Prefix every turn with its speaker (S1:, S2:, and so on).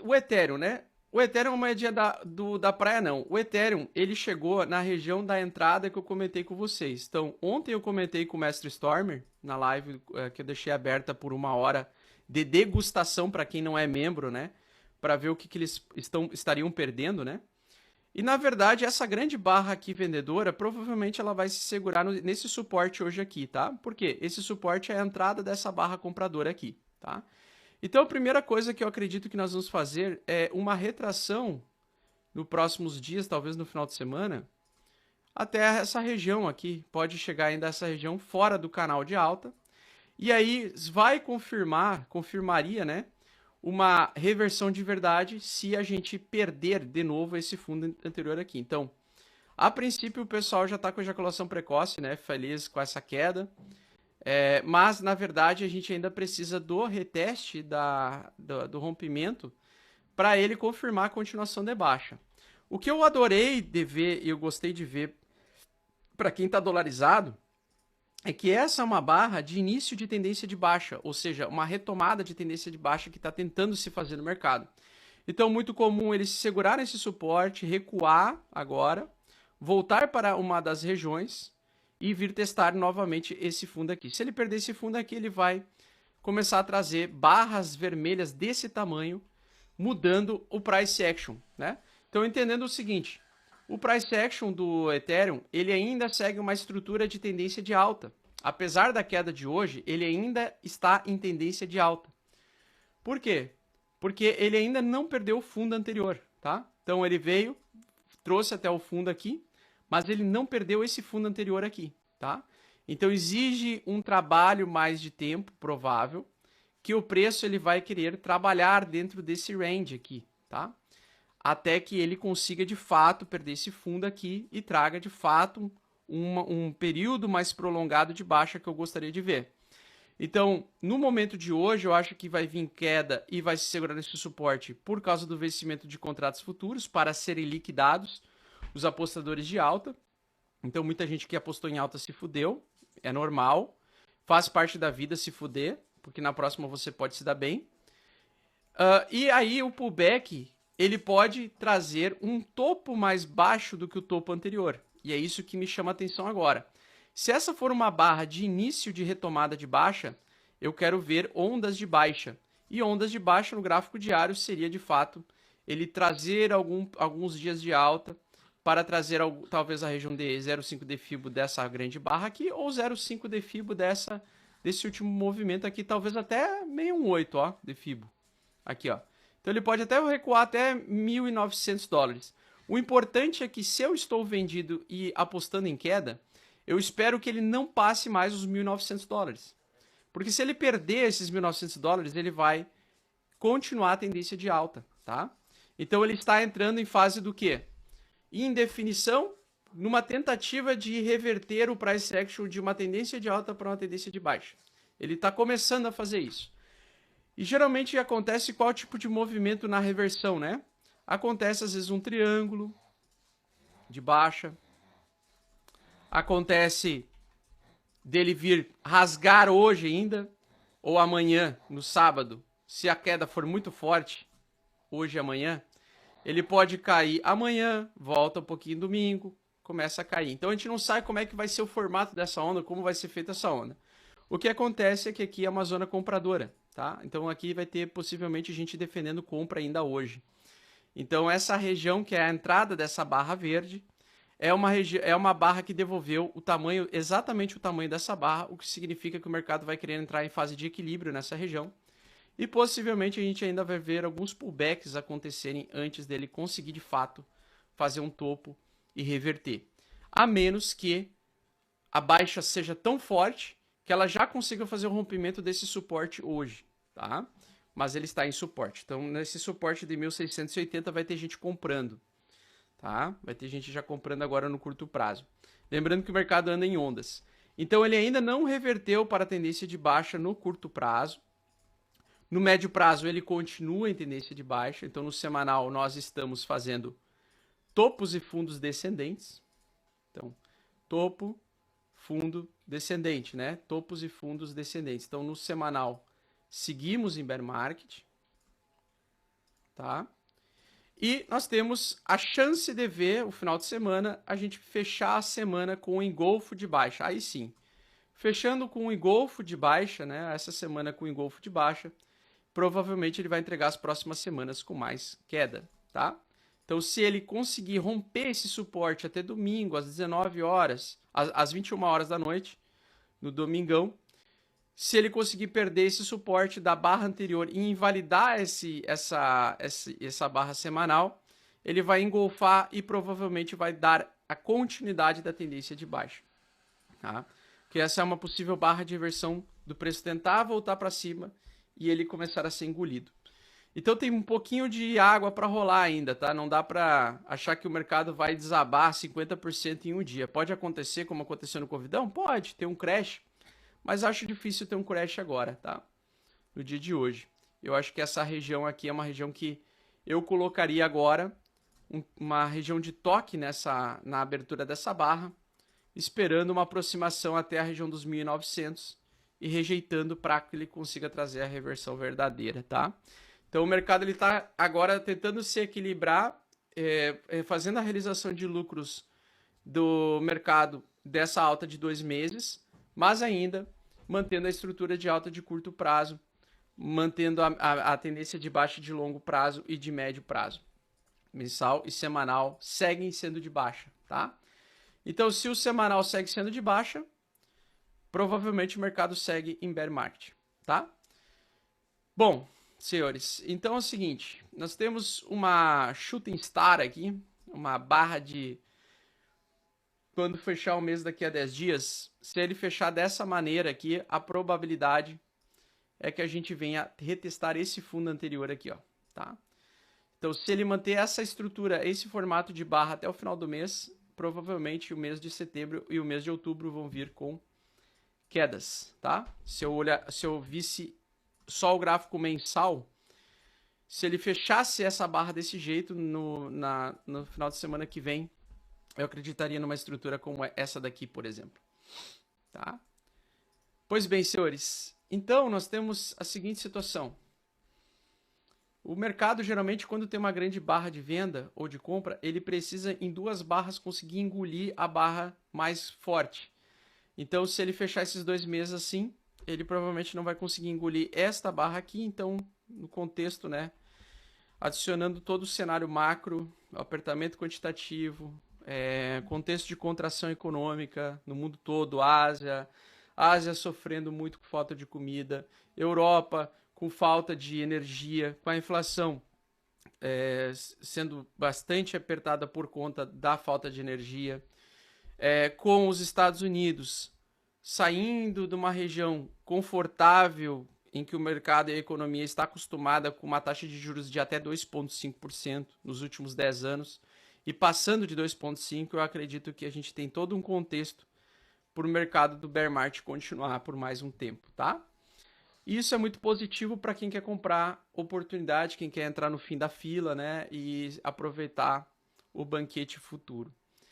S1: o Ethereum, né? O Ethereum é uma moedinha da praia, não. O Ethereum, ele chegou na região da entrada que eu comentei com vocês. Então, ontem eu comentei com o Mestre Stormer, na live que eu deixei aberta por 1 hora, de degustação para quem não é membro, né? Para ver o que eles estariam perdendo, né? E na verdade, essa grande barra aqui vendedora, provavelmente ela vai se segurar nesse suporte hoje aqui, tá? Por quê? Esse suporte é a entrada dessa barra compradora aqui, tá? Então, a primeira coisa que eu acredito que nós vamos fazer é uma retração nos próximos dias, talvez no final de semana, até essa região aqui. Pode chegar ainda a essa região fora do canal de alta. E aí vai confirmaria, né? Uma reversão de verdade se a gente perder de novo esse fundo anterior aqui. Então, a princípio o pessoal já está com ejaculação precoce, né? Feliz com essa queda. Mas, na verdade, a gente ainda precisa do reteste do rompimento para ele confirmar a continuação de baixa. O que eu adorei de ver e eu gostei de ver para quem está dolarizado é que essa é uma barra de início de tendência de baixa, ou seja, uma retomada de tendência de baixa que está tentando se fazer no mercado. Então, muito comum ele se segurar nesse suporte, recuar agora, voltar para uma das regiões e vir testar novamente esse fundo aqui. Se ele perder esse fundo aqui, ele vai começar a trazer barras vermelhas desse tamanho, mudando o price action, né? Então, entendendo o seguinte, o price action do Ethereum, ele ainda segue uma estrutura de tendência de alta. Apesar da queda de hoje, ele ainda está em tendência de alta. Por quê? Porque ele ainda não perdeu o fundo anterior, tá? Então ele veio, trouxe até o fundo aqui, mas ele não perdeu esse fundo anterior aqui, tá? Então exige um trabalho mais de tempo, provável, que o preço ele vai querer trabalhar dentro desse range aqui, tá? Até que ele consiga de fato perder esse fundo aqui e traga de fato um período mais prolongado de baixa que eu gostaria de ver. Então, no momento de hoje, eu acho que vai vir queda e vai se segurar nesse suporte por causa do vencimento de contratos futuros para serem liquidados os apostadores de alta. Então, muita gente que apostou em alta se fudeu, é normal, faz parte da vida se fuder, porque na próxima você pode se dar bem. E aí o pullback ele pode trazer um topo mais baixo do que o topo anterior. E é isso que me chama a atenção agora. Se essa for uma barra de início de retomada de baixa, eu quero ver ondas de baixa. E ondas de baixa no gráfico diário seria, de fato, ele trazer alguns dias de alta para trazer talvez a região de 0,5 de FIBO dessa grande barra aqui ou 0,5 de FIBO desse último movimento aqui, talvez até 618, ó, de FIBO. Aqui, ó. Então ele pode até recuar até $1.900. O importante é que se eu estou vendido e apostando em queda, eu espero que ele não passe mais os $1.900. Porque se ele perder esses $1.900, ele vai continuar a tendência de alta, tá? Então ele está entrando em fase do quê? Indefinição, numa tentativa de reverter o price action de uma tendência de alta para uma tendência de baixa. Ele está começando a fazer isso. E geralmente acontece qual tipo de movimento na reversão, né? Acontece às vezes um triângulo de baixa. Acontece dele vir rasgar hoje ainda, ou amanhã, no sábado, se a queda for muito forte, hoje e amanhã, ele pode cair amanhã, volta um pouquinho domingo, começa a cair. Então a gente não sabe como é que vai ser o formato dessa onda, como vai ser feita essa onda. O que acontece é que aqui é uma zona compradora, tá? Então aqui vai ter possivelmente gente defendendo compra ainda hoje. Então essa região que é a entrada dessa barra verde é uma barra que devolveu o tamanho, exatamente o tamanho dessa barra, o que significa que o mercado vai querer entrar em fase de equilíbrio nessa região. E possivelmente a gente ainda vai ver alguns pullbacks acontecerem antes dele conseguir de fato fazer um topo e reverter. A menos que a baixa seja tão forte que ela já consiga fazer o rompimento desse suporte hoje, tá? Mas ele está em suporte. Então, nesse suporte de 1.680 vai ter gente comprando, tá? Vai ter gente já comprando agora no curto prazo. Lembrando que o mercado anda em ondas. Então, ele ainda não reverteu para a tendência de baixa no curto prazo. No médio prazo, ele continua em tendência de baixa. Então, no semanal, nós estamos fazendo topos e fundos descendentes. Então, topo, fundo descendente, né? Topos e fundos descendentes. Então, no semanal, seguimos em bear market. tá? E nós temos a chance de ver o final de semana, a gente fechar a semana com o engolfo de baixa. Aí sim, fechando com o engolfo de baixa, né? Essa semana com o engolfo de baixa, provavelmente ele vai entregar as próximas semanas com mais queda, tá? Então, se ele conseguir romper esse suporte até domingo, às 19 horas, às 21 horas da noite, no domingão, se ele conseguir perder esse suporte da barra anterior e invalidar essa barra semanal, ele vai engolfar e provavelmente vai dar a continuidade da tendência de baixa. Tá? Porque essa é uma possível barra de reversão do preço tentar voltar para cima e ele começar a ser engolido. Então tem um pouquinho de água para rolar ainda, tá? Não dá para achar que o mercado vai desabar 50% em um dia. Pode acontecer como aconteceu no Covidão? Pode, ter um crash. Mas acho difícil ter um crash agora, tá? No dia de hoje. Eu acho que essa região aqui é uma região que eu colocaria agora uma região de toque na abertura dessa barra, esperando uma aproximação até a região dos 1.900 e rejeitando para que ele consiga trazer a reversão verdadeira, tá? Então o mercado ele está agora tentando se equilibrar, fazendo a realização de lucros do mercado dessa alta de 2 meses, mas ainda mantendo a estrutura de alta de curto prazo, mantendo a tendência de baixa de longo prazo e de médio prazo. Mensal e semanal seguem sendo de baixa, tá? Então, se o semanal segue sendo de baixa, provavelmente o mercado segue em bear market, tá? Bom, senhores, então é o seguinte, nós temos uma shooting star aqui, uma barra de quando fechar o mês daqui a 10 dias, se ele fechar dessa maneira aqui, a probabilidade é que a gente venha retestar esse fundo anterior aqui, ó, tá? Então, se ele manter essa estrutura, esse formato de barra até o final do mês, provavelmente o mês de setembro e o mês de outubro vão vir com quedas, tá? Se eu visse só o gráfico mensal, se ele fechasse essa barra desse jeito no final de semana que vem, eu acreditaria numa estrutura como essa daqui, por exemplo. Tá? Pois bem, senhores, então nós temos a seguinte situação. O mercado, geralmente, quando tem uma grande barra de venda ou de compra, ele precisa, em 2 barras, conseguir engolir a barra mais forte. Então, se ele fechar esses 2 meses assim, ele provavelmente não vai conseguir engolir esta barra aqui. Então, no contexto, né, adicionando todo o cenário macro, apertamento quantitativo, contexto de contração econômica no mundo todo, Ásia sofrendo muito com falta de comida, Europa com falta de energia, com a inflação sendo bastante apertada por conta da falta de energia, com os Estados Unidos saindo de uma região confortável em que o mercado e a economia está acostumada com uma taxa de juros de até 2,5% nos últimos 10 anos, e passando de 2,5%, eu acredito que a gente tem todo um contexto para o mercado do bear market continuar por mais um tempo, tá? Isso é muito positivo para quem quer comprar oportunidade, quem quer entrar no fim da fila, né, e aproveitar o banquete futuro.